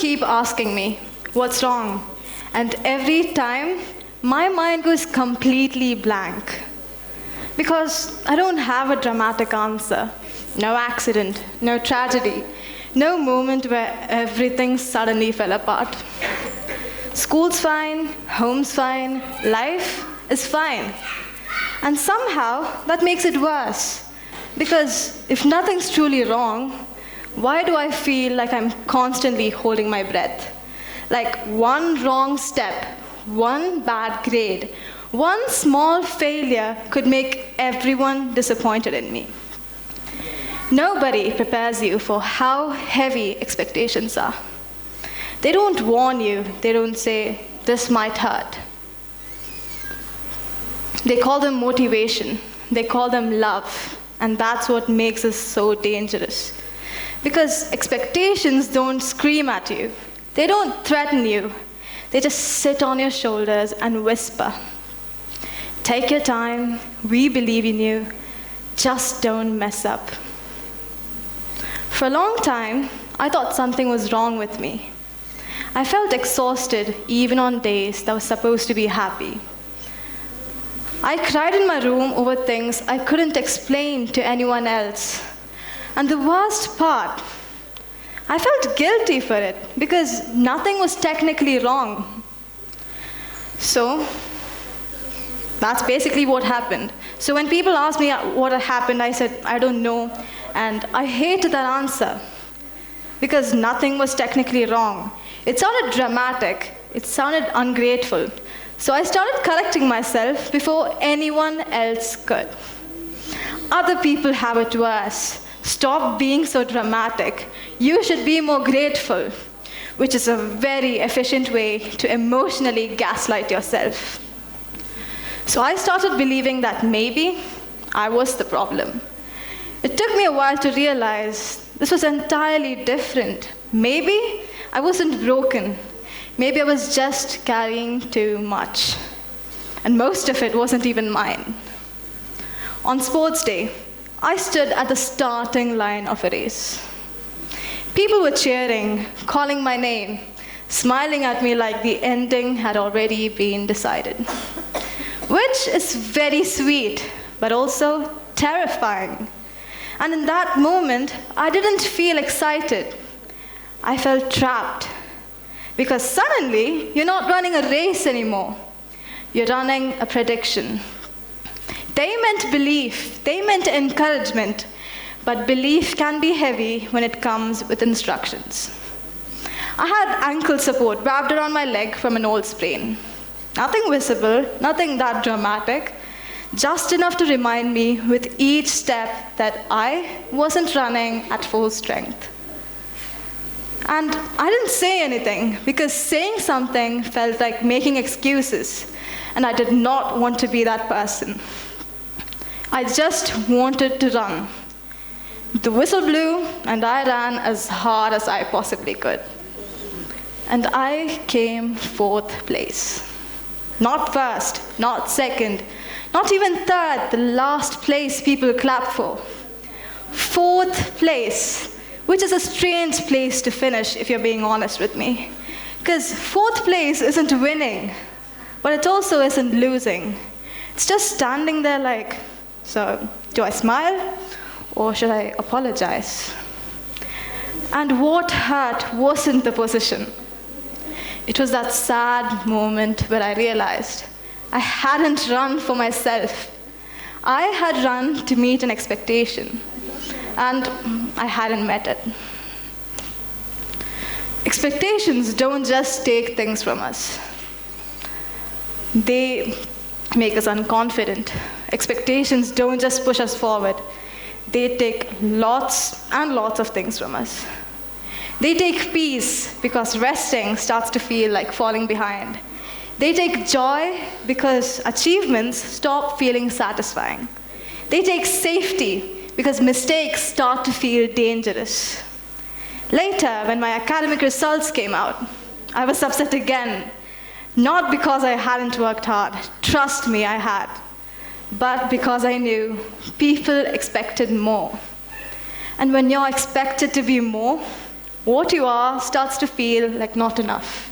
keep asking me, what's wrong? And every time, my mind goes completely blank. Because I don't have a dramatic answer. No accident, no tragedy, no moment where everything suddenly fell apart. School's fine, home's fine, life is fine. And somehow, that makes it worse. Because if nothing's truly wrong, why do I feel like I'm constantly holding my breath? Like one wrong step, one bad grade, one small failure could make everyone disappointed in me. Nobody prepares you for how heavy expectations are. They don't warn you, they don't say, this might hurt. They call them motivation, they call them love, and that's what makes us so dangerous. Because expectations don't scream at you, they don't threaten you, they just sit on your shoulders and whisper. Take your time, we believe in you, just don't mess up. For a long time, I thought something was wrong with me. I felt exhausted even on days that were supposed to be happy. I cried in my room over things I couldn't explain to anyone else. And the worst part, I felt guilty for it because nothing was technically wrong. So, that's basically what happened. So when people asked me what had happened, I said, I don't know. And I hated that answer because nothing was technically wrong. It sounded dramatic. It sounded ungrateful. So I started correcting myself before anyone else could. Other people have it worse. Stop being so dramatic. You should be more grateful, which is a very efficient way to emotionally gaslight yourself. So I started believing that maybe I was the problem. It took me a while to realize this was entirely different. Maybe I wasn't broken. Maybe I was just carrying too much. And most of it wasn't even mine. On sports day, I stood at the starting line of a race. People were cheering, calling my name, smiling at me like the ending had already been decided. Which is very sweet, but also terrifying. And in that moment, I didn't feel excited. I felt trapped. Because suddenly, you're not running a race anymore. You're running a prediction. They meant belief, they meant encouragement, but belief can be heavy when it comes with instructions. I had ankle support wrapped around my leg from an old sprain. Nothing visible, nothing that dramatic, just enough to remind me with each step that I wasn't running at full strength. And I didn't say anything because saying something felt like making excuses, and I did not want to be that person. I just wanted to run. The whistle blew, and I ran as hard as I possibly could. And I came fourth place. Not first, not second, not even third, the last place people clap for. Fourth place, which is a strange place to finish if you're being honest with me. Because fourth place isn't winning, but it also isn't losing. It's just standing there like, so do I smile or should I apologize? And what hurt wasn't the position. It was that sad moment where I realized I hadn't run for myself. I had run to meet an expectation, and I hadn't met it. Expectations don't just take things from us. They make us unconfident. Expectations don't just push us forward. They take lots and lots of things from us. They take peace because resting starts to feel like falling behind. They take joy because achievements stop feeling satisfying. They take safety because mistakes start to feel dangerous. Later, when my academic results came out, I was upset again. Not because I hadn't worked hard. Trust me, I had. But because I knew people expected more. And when you're expected to be more, what you are starts to feel like not enough.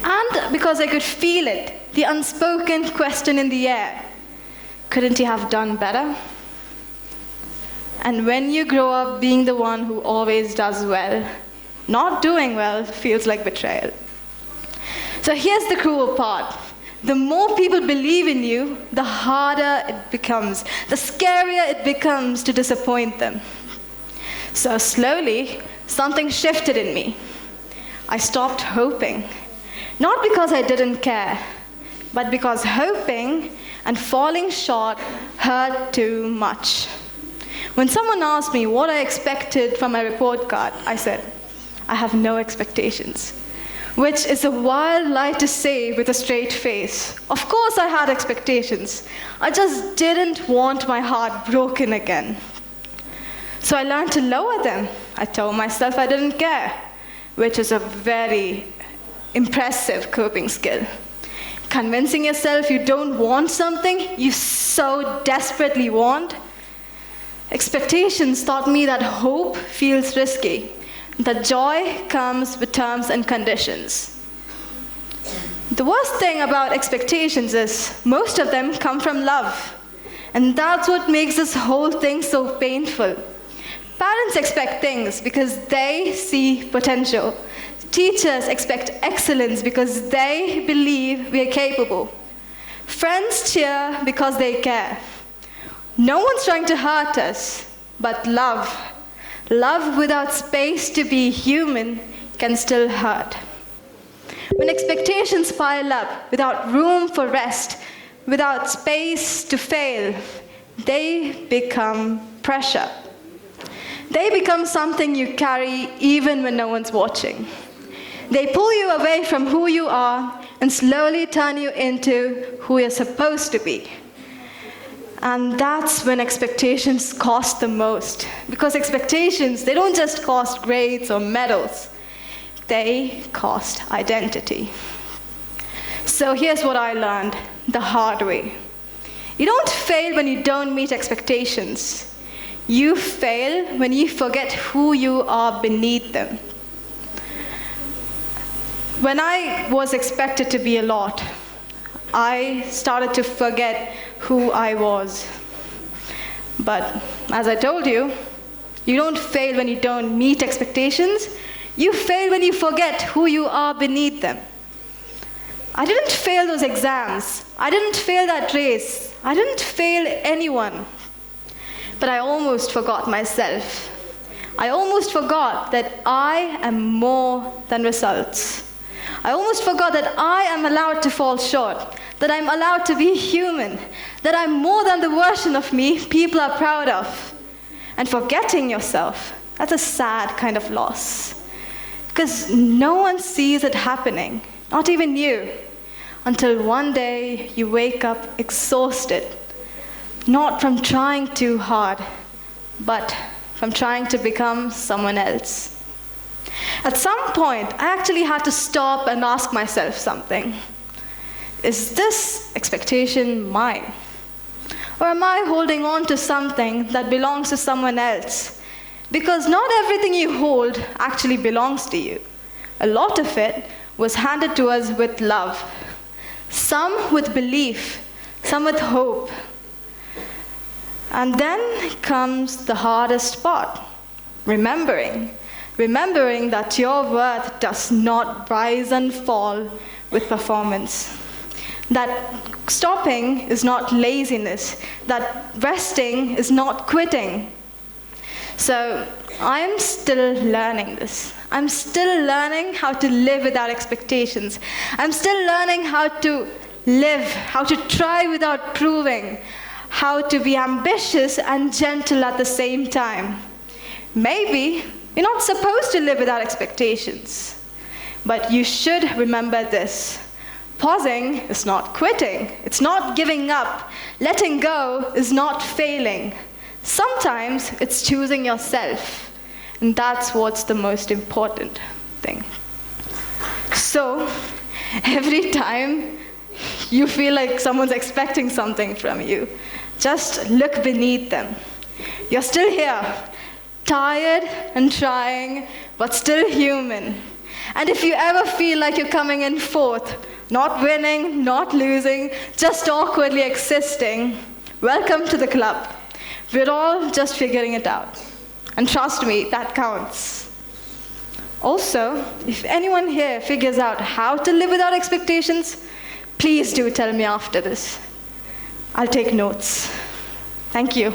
And because I could feel it, the unspoken question in the air, couldn't you have done better? And when you grow up being the one who always does well, not doing well feels like betrayal. So here's the cruel part. The more people believe in you, the harder it becomes, the scarier it becomes to disappoint them. So slowly, something shifted in me. I stopped hoping. Not because I didn't care, but because hoping and falling short hurt too much. When someone asked me what I expected from my report card, I said, I have no expectations. Which is a wild lie to say with a straight face. Of course I had expectations. I just didn't want my heart broken again. So I learned to lower them. I told myself I didn't care, which is a very impressive coping skill. Convincing yourself you don't want something you so desperately want. Expectations taught me that hope feels risky, that joy comes with terms and conditions. The worst thing about expectations is most of them come from love, and that's what makes this whole thing so painful. Parents expect things because they see potential. Teachers expect excellence because they believe we are capable. Friends cheer because they care. No one's trying to hurt us, but love without space to be human can still hurt. When expectations pile up without room for rest, without space to fail, they become pressure. They become something you carry even when no one's watching. They pull you away from who you are and slowly turn you into who you're supposed to be. And that's when expectations cost the most. Because expectations, they don't just cost grades or medals. They cost identity. So here's what I learned the hard way. You don't fail when you don't meet expectations. You fail when you forget who you are beneath them. When I was expected to be a lot, I started to forget who I was. But as I told you, you don't fail when you don't meet expectations. You fail when you forget who you are beneath them. I didn't fail those exams. I didn't fail that race. I didn't fail anyone. But I almost forgot myself. I almost forgot that I am more than results. I almost forgot that I am allowed to fall short, that I'm allowed to be human, that I'm more than the version of me people are proud of. And forgetting yourself, that's a sad kind of loss. Because no one sees it happening, not even you, until one day you wake up exhausted, not from trying too hard, but from trying to become someone else. At some point, I actually had to stop and ask myself something. Is this expectation mine? Or am I holding on to something that belongs to someone else? Because not everything you hold actually belongs to you. A lot of it was handed to us with love. Some with belief, some with hope. And then comes the hardest part, remembering that your worth does not rise and fall with performance. That stopping is not laziness, that resting is not quitting. So I'm still learning this. I'm still learning how to live without expectations. I'm still learning how to live, how to try without proving, how to be ambitious and gentle at the same time. Maybe you're not supposed to live without expectations, but you should remember this. Pausing is not quitting. It's not giving up. Letting go is not failing. Sometimes it's choosing yourself, and that's what's the most important thing. So, every time you feel like someone's expecting something from you, just look beneath them. You're still here. tired and trying, but still human. And if you ever feel like you're coming in fourth, not winning, not losing, just awkwardly existing, welcome to the club. We're all just figuring it out. And trust me, that counts. Also, if anyone here figures out how to live without expectations, please do tell me after this. I'll take notes. Thank you.